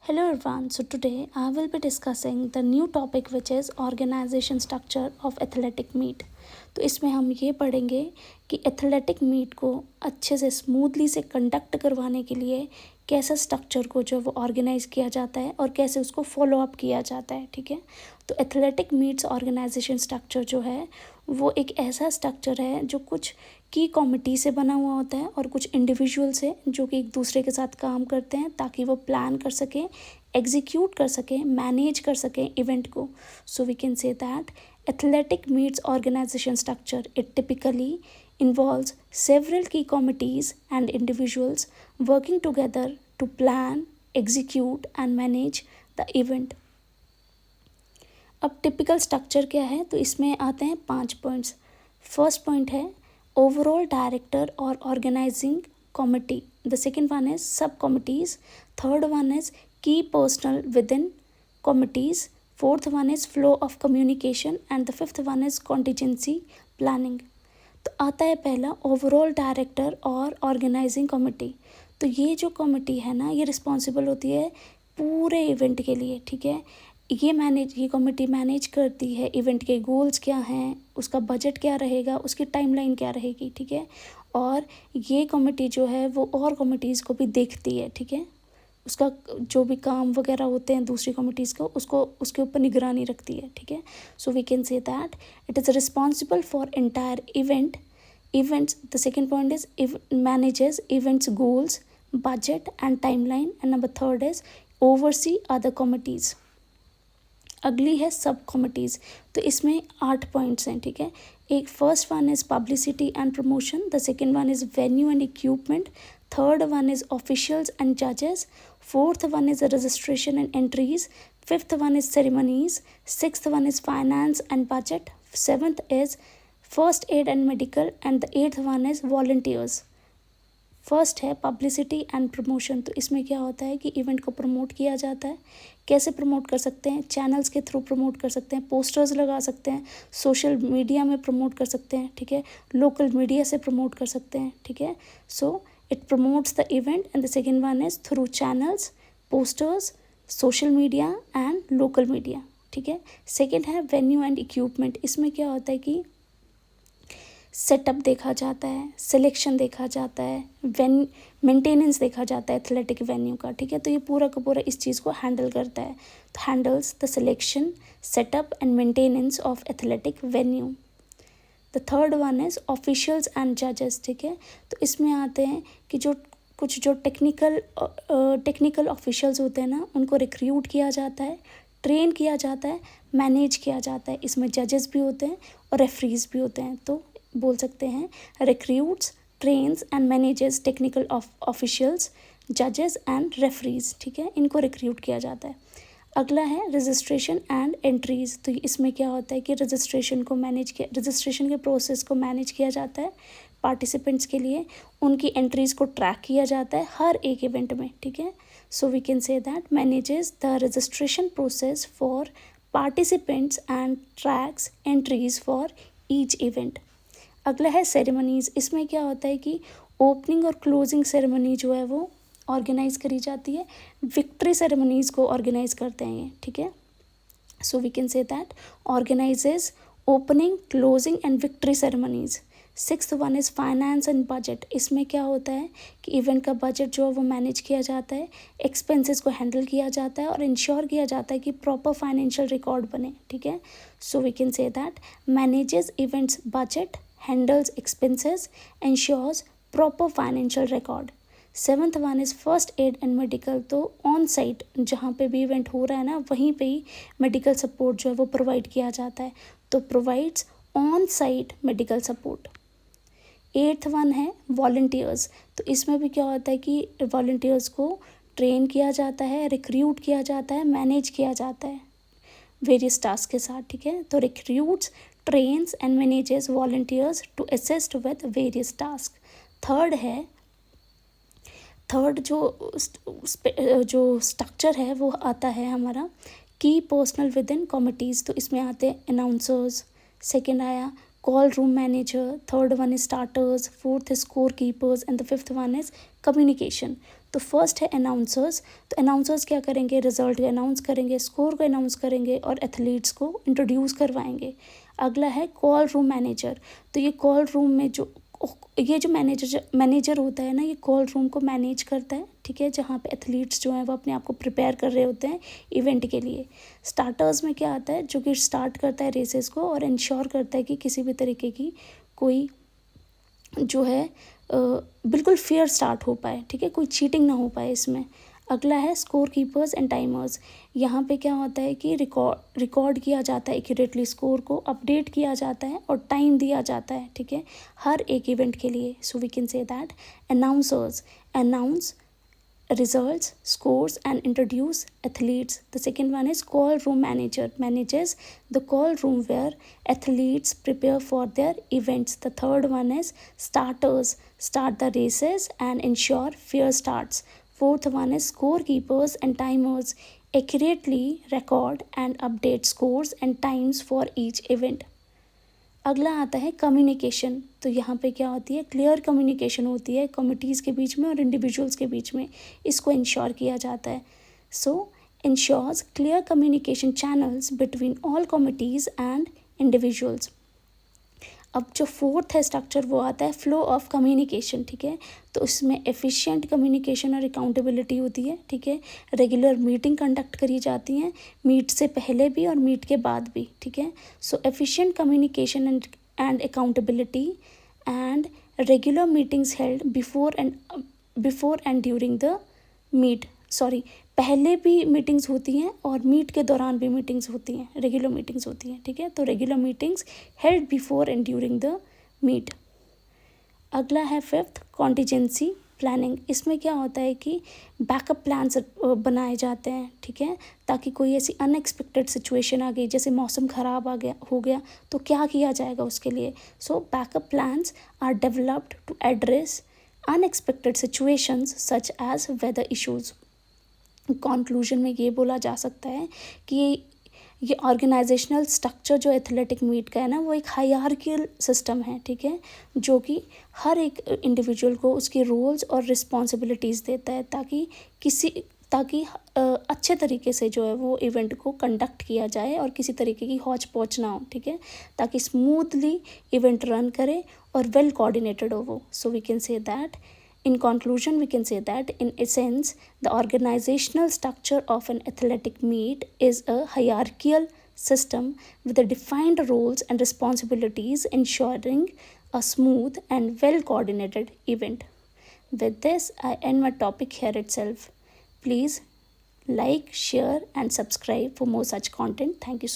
Hello everyone. So today I will be discussing the new topic which is organization structure of athletic meet. तो इसमें हम ये पढ़ेंगे कि एथलेटिक मीट को अच्छे से स्मूथली से कंडक्ट करवाने के लिए कैसा स्ट्रक्चर को जो वो ऑर्गेनाइज किया जाता है और कैसे उसको फॉलो अप किया जाता है। ठीक है, तो एथलेटिक मीट्स ऑर्गेनाइजेशन स्ट्रक्चर जो है वो एक ऐसा स्ट्रक्चर है जो कुछ की कमिटी से बना हुआ होता है और कुछ इंडिविजुअल से जो कि एक दूसरे के साथ काम करते हैं ताकि वो प्लान कर सकें, एग्जीक्यूट कर सकें, मैनेज कर सकें इवेंट को. So we can say that athletic meets organization structure. It typically involves several key committees and individuals working together to plan, execute and manage the event. अब टिपिकल स्ट्रक्चर क्या है, तो इसमें आते हैं 5 पॉइंट्स. फर्स्ट पॉइंट है overall director और organising committee. The second one is sub committees. Third one is key personnel within committees. Fourth one is flow of communication and the fifth one is contingency planning. तो आता है पहला overall director और organising committee. तो ये जो committee है ना, ये रिस्पॉन्सिबल होती है पूरे इवेंट के लिए. ठीक है, ये कमेटी मैनेज करती है इवेंट के गोल्स क्या हैं, उसका बजट क्या रहेगा, उसकी टाइमलाइन क्या रहेगी. ठीक है, और ये कमेटी जो है वो और कमिटीज़ को भी देखती है. ठीक है, उसका जो भी काम वगैरह होते हैं दूसरी कमिटीज़ को उसके ऊपर निगरानी रखती है. ठीक है, so we can say that it is responsible for entire events. The second point is manages events goals, budget and timeline. And number third is oversee other committees. अगली है सब कमिटीज़. तो इसमें 8 पॉइंट्स हैं. ठीक है, एक first one is publicity and promotion. The second one is venue and equipment. Third one is officials and जजेस. Fourth one is registration and entries. Fifth one is ceremonies. Sixth one is finance and budget. Seventh is first aid and medical. And the eighth one is volunteers. First है publicity and promotion. तो इसमें क्या होता है कि event को promote किया जाता है. कैसे प्रमोट कर सकते हैं? चैनल्स के थ्रू प्रमोट कर सकते हैं, पोस्टर्स लगा सकते हैं, सोशल मीडिया में प्रमोट कर सकते हैं. ठीक है, लोकल मीडिया से प्रमोट कर सकते हैं. ठीक है, so it promotes the event. And the second one is through channels, posters, social media and local media. ठीक है, सेकेंड है वेन्यू एंड इक्विपमेंट. इसमें क्या होता है कि सेटअप देखा जाता है, सिलेक्शन देखा जाता है, मेंटेनेंस देखा जाता है एथलेटिक वेन्यू का. ठीक है, तो ये पूरा का पूरा इस चीज़ को हैंडल करता है. तो handles the selection, setup and maintenance of athletic venue. The third one is officials and जजेस. ठीक है, तो इसमें आते हैं कि जो टेक्निकल ऑफिशियल्स होते हैं ना, उनको रिक्रूट किया जाता है, ट्रेन किया जाता है, मैनेज किया जाता है. इसमें जजेस भी होते हैं और रेफरीज भी होते हैं. तो बोल सकते हैं recruits, trains and manages technical officials, जजेस एंड रेफरीज. ठीक है, इनको रिक्रूट किया जाता है. अगला है रजिस्ट्रेशन एंड एंट्रीज. तो इसमें क्या होता है कि रजिस्ट्रेशन के प्रोसेस को मैनेज किया जाता है पार्टिसिपेंट्स के लिए. उनकी एंट्रीज को ट्रैक किया जाता है हर एक इवेंट में. ठीक है, so we can say that manages the registration process for participants and tracks entries for each event. अगला है सेरेमनीज़. इसमें क्या होता है कि ओपनिंग और क्लोजिंग सेरेमनी जो है वो ऑर्गेनाइज करी जाती है. विक्ट्री सेरेमनीज़ को ऑर्गेनाइज करते हैं ये. ठीक है, so we can say that organises opening, closing and victory ceremonies. Sixth one is finance and budget. इसमें क्या होता है कि इवेंट का बजट जो है वो मैनेज किया जाता है, एक्सपेंसेस को हैंडल किया जाता है और इंश्योर किया जाता है कि प्रॉपर फाइनेंशियल रिकॉर्ड बने. ठीक है, so we can say that manages events budget, handles expenses, ensures proper financial record. Seventh one is first aid and medical. तो ऑन साइट जहाँ पे भी इवेंट हो रहा है ना, वहीं पे ही मेडिकल सपोर्ट जो है वो प्रोवाइड किया जाता है. तो provides on site medical support. Eighth one है वॉल्टियर्स. तो इसमें भी क्या होता है कि वॉल्टियर्स को ट्रेन किया जाता है, रिक्रूट किया जाता है, मैनेज किया जाता है वेरियस टास्क के साथ. ठीक है, तो recruits, trains and manages volunteers to assist with various tasks. Third जो स्ट्रक्चर है वो आता है हमारा की पर्सनल विद इन कमिटीज़. तो इसमें आते हैं अनाउंसर्स. सेकेंड आया call room manager. Third one is starters. Fourth is score keepers and the fifth one is communication. तो फर्स्ट है अनाउंसर्स। तो अनाउंसर्स क्या करेंगे, रिजल्ट को अनाउंस करेंगे, स्कोर को अनाउंस करेंगे और एथलीट्स को इंट्रोड्यूस करवाएंगे। अगला है कॉल रूम मैनेजर। तो ये कॉल रूम में जो मैनेजर होता है ना, ये कॉल रूम को मैनेज करता है, ठीक है, जहाँ पे एथलीट्स जो हैं वो अपने आप को प्रिपेयर कर रहे होते हैं इवेंट के लिए। स्टार्टर्स में क्या आता है, जो कि स्टार्ट करता है रेसेस को और इंश्योर करता है कि किसी भी तरीके की कोई जो है बिल्कुल फेयर स्टार्ट हो पाए, ठीक है, कोई चीटिंग ना हो पाए इसमें। अगला है स्कोर कीपर्स एंड टाइमर्स। यहाँ पे क्या होता है कि रिकॉर्ड किया जाता है एक्यूरेटली, स्कोर को अपडेट किया जाता है और टाइम दिया जाता है, ठीक है, हर एक इवेंट के लिए। So we can say that announcers announce results, scores and introduce athletes. The second one is call room manager, manages the call room where athletes prepare for their events. The third one is starters, start the races and ensure fair starts. Fourth one is scorekeepers and timers, accurately record and update scores and times for each event. अगला आता है communication. तो यहाँ पे क्या होती है, clear communication होती है कमिटीज़ के बीच में और इंडिविजुअल्स के बीच में, इसको इंश्योर किया जाता है। So ensures clear communication channels between all committees and individuals. अब जो फोर्थ है स्ट्रक्चर वो आता है फ्लो ऑफ कम्युनिकेशन, ठीक है। तो उसमें एफिशिएंट कम्युनिकेशन और अकाउंटेबिलिटी होती है, ठीक है। रेगुलर मीटिंग कंडक्ट करी जाती हैं, मीट से पहले भी और मीट के बाद भी, ठीक है। So efficient communication and accountability and regular meetings held before and during the meet, पहले भी मीटिंग्स होती हैं और मीट के दौरान भी मीटिंग्स होती हैं, रेगुलर मीटिंग्स होती हैं, ठीक है। तो regular meetings held before and during the meet. अगला है फिफ्थ कॉन्टीजेंसी प्लानिंग। इसमें क्या होता है कि बैकअप प्लान्स बनाए जाते हैं, ठीक है, ताकि कोई ऐसी अनएक्सपेक्टेड सिचुएशन आ गई, जैसे मौसम ख़राब हो गया तो क्या किया जाएगा उसके लिए। So backup plans are developed to address unexpected situations such as weather issues. Conclusion में ये बोला जा सकता है कि ये ऑर्गेनाइजेशनल स्ट्रक्चर जो एथलेटिक मीट का है ना, वो एक हायरार्कियल सिस्टम है, ठीक है, जो कि हर एक इंडिविजुअल को उसके रोल्स और रिस्पॉन्सिबिलिटीज़ देता है ताकि अच्छे तरीके से जो है वो इवेंट को कंडक्ट किया जाए और किसी तरीके की हौच पौच ना हो, ठीक है, ताकि स्मूथली इवेंट रन करे और वेल कोऑर्डिनेटेड हो वो। So we can say that in conclusion, we can say that in essence, the organizational structure of an athletic meet is a hierarchical system with the defined roles and responsibilities, ensuring a smooth and well coordinated event. With this, I end my topic here itself. Please like, share, and subscribe for more such content. Thank you so much.